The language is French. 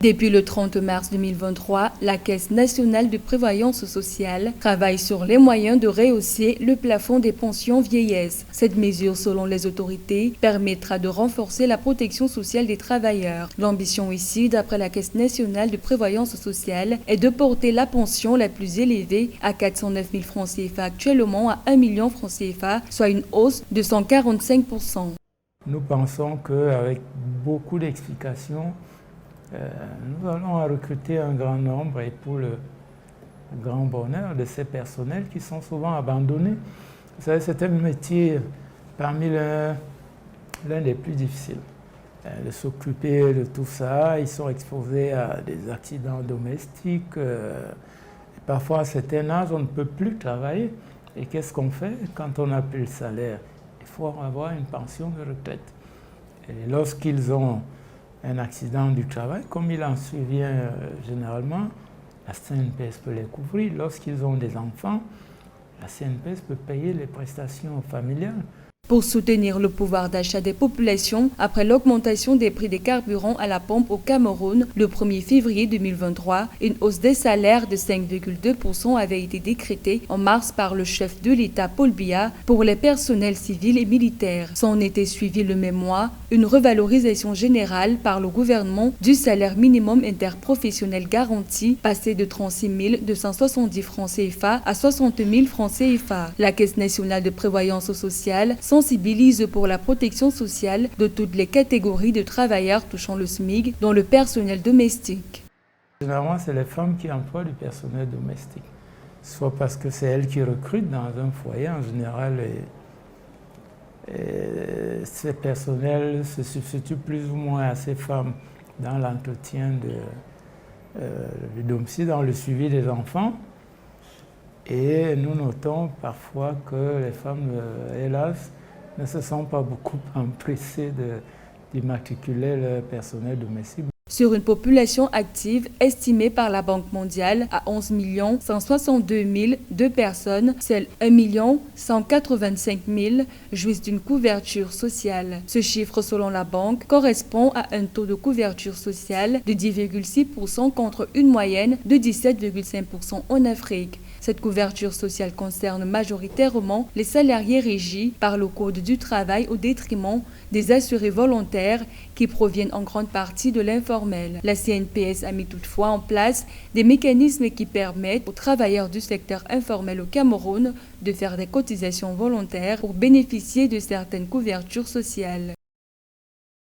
Depuis le 30 mars 2023, la Caisse nationale de prévoyance sociale travaille sur les moyens de rehausser le plafond des pensions vieillesse. Cette mesure, selon les autorités, permettra de renforcer la protection sociale des travailleurs. L'ambition ici, d'après la Caisse nationale de prévoyance sociale, est de porter la pension la plus élevée à 409 000 francs CFA actuellement à 1 million francs CFA, soit une hausse de 145%. Nous pensons qu'avec beaucoup d'explications, nous allons recruter un grand nombre et pour le grand bonheur de ces personnels qui sont souvent abandonnés. Vous savez, c'est un métier parmi l'un des plus difficiles. De s'occuper de tout ça, ils sont exposés à des accidents domestiques. Et parfois, à certain âge, on ne peut plus travailler. Et qu'est-ce qu'on fait quand on n'a plus le salaire? Il faut avoir une pension de retraite. Et lorsqu'ils ont un accident du travail, comme il en survient généralement, la CNPS peut les couvrir. Lorsqu'ils ont des enfants, la CNPS peut payer les prestations familiales. Pour soutenir le pouvoir d'achat des populations, après l'augmentation des prix des carburants à la pompe au Cameroun le 1er février 2023, une hausse des salaires de 5,2% avait été décrétée en mars par le chef de l'État Paul Biya pour les personnels civils et militaires. S'en était suivi le même mois une revalorisation générale par le gouvernement du salaire minimum interprofessionnel garanti, passé de 36 270 francs CFA à 60 000 francs CFA. La Caisse nationale de prévoyance sociale sensibilise pour la protection sociale de toutes les catégories de travailleurs touchant le SMIC, dont le personnel domestique. Généralement, c'est les femmes qui emploient du personnel domestique, soit parce que c'est elles qui recrutent dans un foyer en général. Et ces personnels se substituent plus ou moins à ces femmes dans l'entretien du domicile, dans le suivi des enfants. Et nous notons parfois que les femmes, hélas, ne se sont pas beaucoup empressées d'immatriculer leur personnel domestique. Sur une population active estimée par la Banque mondiale à 11 162 002 personnes, seuls 1 185 000 jouissent d'une couverture sociale. Ce chiffre, selon la banque, correspond à un taux de couverture sociale de 10,6% contre une moyenne de 17,5% en Afrique. Cette couverture sociale concerne majoritairement les salariés régis par le Code du travail au détriment des assurés volontaires qui proviennent en grande partie de l'informel. La CNPS a mis toutefois en place des mécanismes qui permettent aux travailleurs du secteur informel au Cameroun de faire des cotisations volontaires pour bénéficier de certaines couvertures sociales.